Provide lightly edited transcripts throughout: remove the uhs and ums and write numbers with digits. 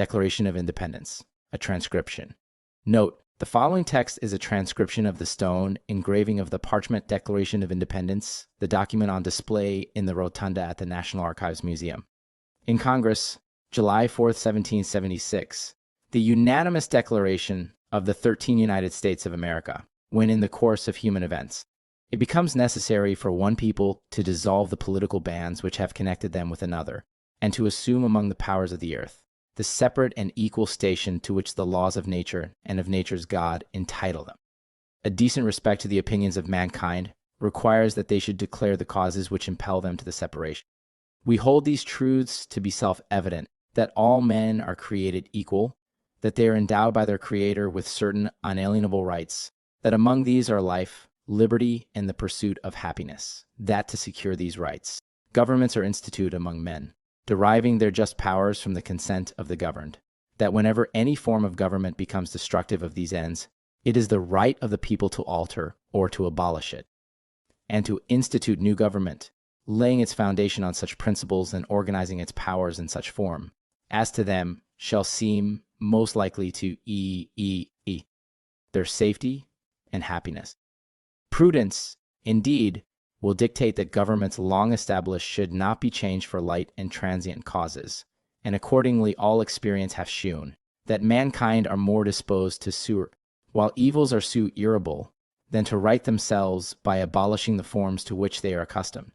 Declaration of Independence, a transcription. Note, the following text is a transcription of the stone engraving of the parchment Declaration of Independence, the document on display in the rotunda at the National Archives Museum. In Congress, July 4, 1776, the unanimous declaration of the 13 United States of America, when in the course of human events, it becomes necessary for one people to dissolve the political bands which have connected them with another, and to assume among the powers of the earth the separate and equal station to which the laws of nature and of nature's God entitle them. A decent respect to the opinions of mankind requires that they should declare the causes which impel them to the separation. We hold these truths to be self-evident, that all men are created equal, that they are endowed by their Creator with certain unalienable rights, that among these are life, liberty, and the pursuit of happiness, that to secure these rights, governments are instituted among men, deriving their just powers from the consent of the governed, that whenever any form of government becomes destructive of these ends, it is the right of the people to alter or to abolish it, and to institute new government, laying its foundation on such principles and organizing its powers in such form, as to them shall seem most likely to their safety and happiness. Prudence, indeed, will dictate that governments long established should not be changed for light and transient causes, and accordingly all experience hath shewn that mankind are more disposed to sue, while evils are sue irritable, than to right themselves by abolishing the forms to which they are accustomed.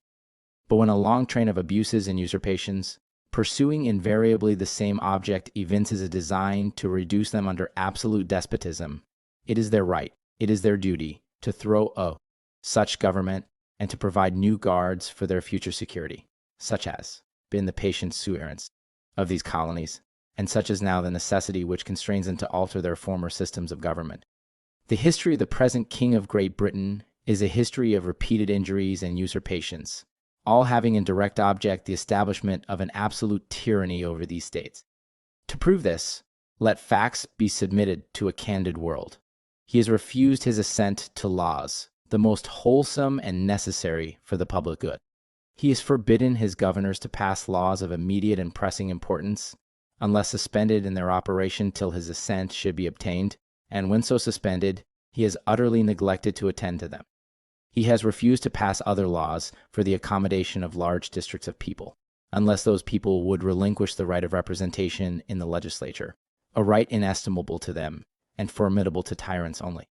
But when a long train of abuses and usurpations, pursuing invariably the same object, evinces a design to reduce them under absolute despotism, it is their right, it is their duty, to throw such government and to provide new guards for their future security, such as been the patient suerence of these colonies, and such is now the necessity which constrains them to alter their former systems of government. The history of the present King of Great Britain is a history of repeated injuries and usurpations, all having in direct object the establishment of an absolute tyranny over these states. To prove this, let facts be submitted to a candid world. He has refused his assent to laws, the most wholesome and necessary for the public good. He has forbidden his governors to pass laws of immediate and pressing importance, unless suspended in their operation till his assent should be obtained, and when so suspended, he has utterly neglected to attend to them. He has refused to pass other laws for the accommodation of large districts of people, unless those people would relinquish the right of representation in the legislature, a right inestimable to them and formidable to tyrants only.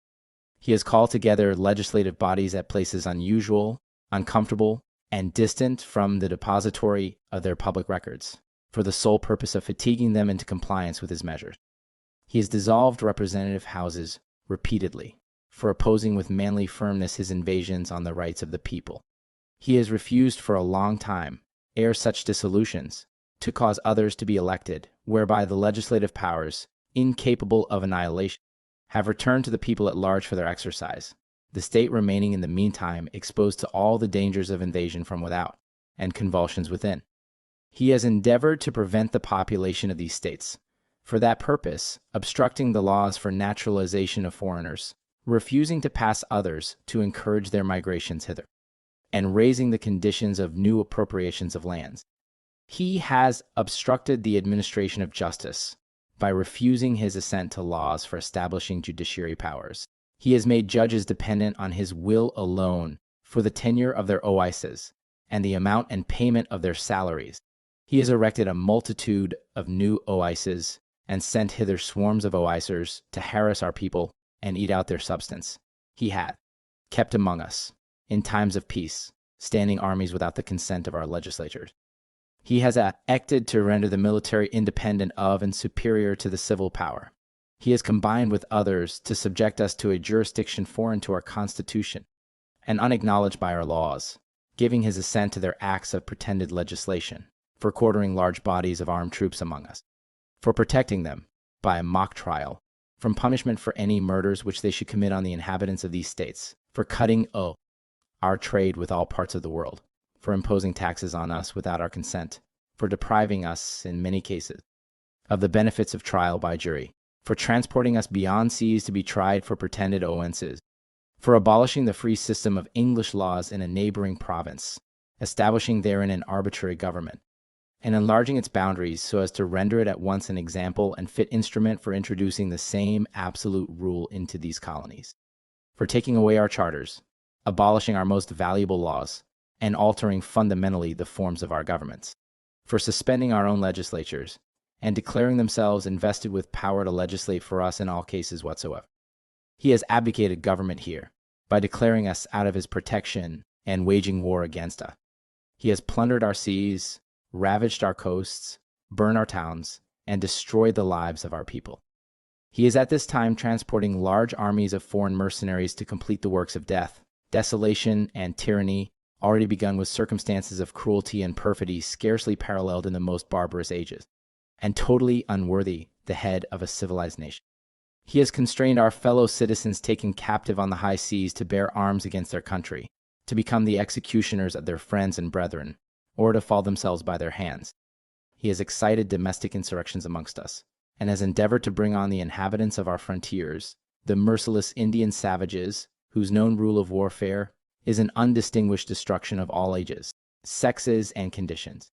He has called together legislative bodies at places unusual, uncomfortable, and distant from the depository of their public records, for the sole purpose of fatiguing them into compliance with his measures. He has dissolved representative houses repeatedly, for opposing with manly firmness his invasions on the rights of the people. He has refused for a long time, ere such dissolutions, to cause others to be elected, whereby the legislative powers, incapable of annihilation, have returned to the people at large for their exercise, the state remaining in the meantime exposed to all the dangers of invasion from without, and convulsions within. He has endeavored to prevent the population of these states, for that purpose, obstructing the laws for naturalization of foreigners, refusing to pass others to encourage their migrations hither, and raising the conditions of new appropriations of lands. He has obstructed the administration of justice by refusing his assent to laws for establishing judiciary powers. He has made judges dependent on his will alone for the tenure of their oises and the amount and payment of their salaries. He has erected a multitude of new oises and sent hither swarms of oisers to harass our people and eat out their substance. He hath kept among us, in times of peace, standing armies without the consent of our legislatures. He has acted to render the military independent of and superior to the civil power. He has combined with others to subject us to a jurisdiction foreign to our Constitution and unacknowledged by our laws, giving his assent to their acts of pretended legislation, for quartering large bodies of armed troops among us, for protecting them, by a mock trial, from punishment for any murders which they should commit on the inhabitants of these states, for cutting our trade with all parts of the world, for imposing taxes on us without our consent, for depriving us, in many cases, of the benefits of trial by jury, for transporting us beyond seas to be tried for pretended offences, for abolishing the free system of English laws in a neighboring province, establishing therein an arbitrary government, and enlarging its boundaries so as to render it at once an example and fit instrument for introducing the same absolute rule into these colonies, for taking away our charters, abolishing our most valuable laws, and altering fundamentally the forms of our governments, for suspending our own legislatures, and declaring themselves invested with power to legislate for us in all cases whatsoever. He has abdicated government here by declaring us out of his protection and waging war against us. He has plundered our seas, ravaged our coasts, burned our towns, and destroyed the lives of our people. He is at this time transporting large armies of foreign mercenaries to complete the works of death, desolation, and tyranny already begun with circumstances of cruelty and perfidy scarcely paralleled in the most barbarous ages, and totally unworthy the head of a civilized nation. He has constrained our fellow citizens taken captive on the high seas to bear arms against their country, to become the executioners of their friends and brethren, or to fall themselves by their hands. He has excited domestic insurrections amongst us, and has endeavored to bring on the inhabitants of our frontiers, the merciless Indian savages, whose known rule of warfare is an undistinguished destruction of all ages, sexes, and conditions.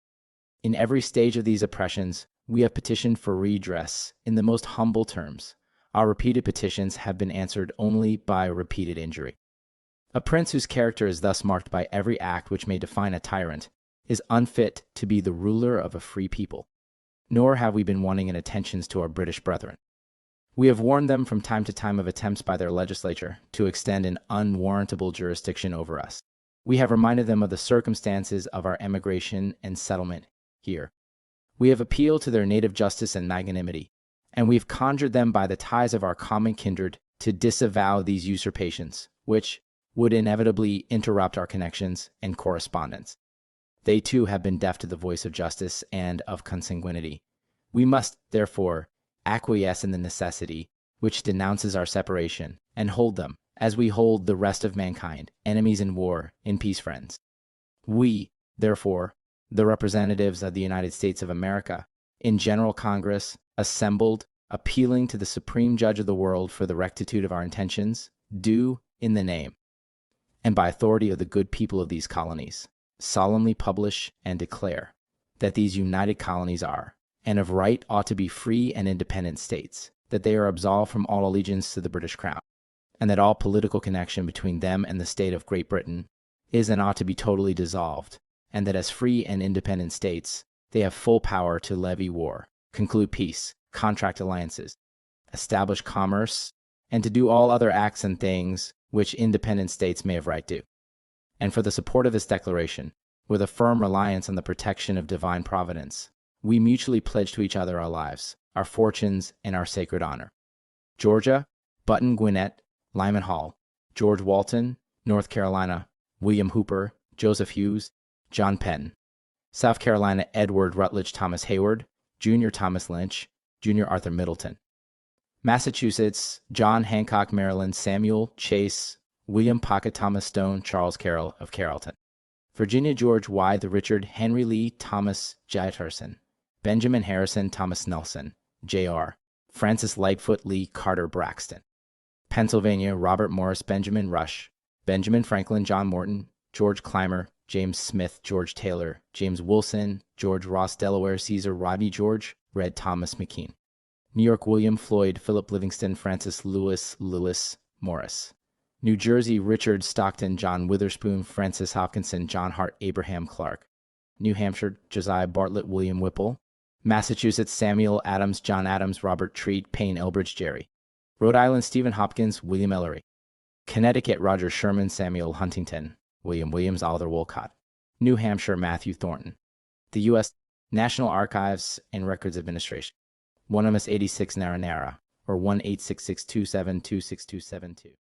In every stage of these oppressions, we have petitioned for redress in the most humble terms. Our repeated petitions have been answered only by repeated injury. A prince whose character is thus marked by every act which may define a tyrant is unfit to be the ruler of a free people. Nor have we been wanting in attentions to our British brethren. We have warned them from time to time of attempts by their legislature to extend an unwarrantable jurisdiction over us. We have reminded them of the circumstances of our emigration and settlement here. We have appealed to their native justice and magnanimity, and we have conjured them by the ties of our common kindred to disavow these usurpations, which would inevitably interrupt our connections and correspondence. They too have been deaf to the voice of justice and of consanguinity. We must, therefore, acquiesce in the necessity which denounces our separation, and hold them, as we hold the rest of mankind, enemies in war, in peace friends. We, therefore, the representatives of the United States of America, in General Congress, assembled, appealing to the Supreme Judge of the world for the rectitude of our intentions, do, in the name and by authority of the good people of these colonies, solemnly publish and declare that these united colonies are, and of right ought to be free and independent states, that they are absolved from all allegiance to the British Crown, and that all political connection between them and the state of Great Britain is and ought to be totally dissolved, and that as free and independent states, they have full power to levy war, conclude peace, contract alliances, establish commerce, and to do all other acts and things which independent states may have right to. And for the support of this declaration, with a firm reliance on the protection of divine providence, we mutually pledge to each other our lives, our fortunes, and our sacred honor. Georgia, Button Gwinnett, Lyman Hall, George Walton, North Carolina, William Hooper, Joseph Hughes, John Penn. South Carolina, Edward Rutledge Thomas Hayward, Junior Thomas Lynch, Junior Arthur Middleton. Massachusetts, John Hancock, Maryland, Samuel Chase, William Pocket Thomas Stone, Charles Carroll of Carrollton. Virginia, George Wythe Richard, Henry Lee Thomas Jefferson, Benjamin Harrison Thomas Nelson, Jr., Francis Lightfoot Lee Carter Braxton. Pennsylvania, Robert Morris Benjamin Rush, Benjamin Franklin John Morton, George Clymer, James Smith George Taylor, James Wilson, George Ross Delaware Caesar Rodney George, Red Thomas McKean. New York, William Floyd Philip Livingston Francis Lewis Morris. New Jersey, Richard Stockton John Witherspoon Francis Hopkinson John Hart Abraham Clark. New Hampshire, Josiah Bartlett William Whipple. Massachusetts, Samuel Adams John Adams Robert Treat Payne Elbridge Jerry. Rhode Island, Stephen Hopkins William Ellery. Connecticut, Roger Sherman Samuel Huntington William Williams Oliver Wolcott. New Hampshire, Matthew Thornton. The U.S. National Archives and Records Administration. 1MS 86 Narra Narra, or 1-866-27-26272.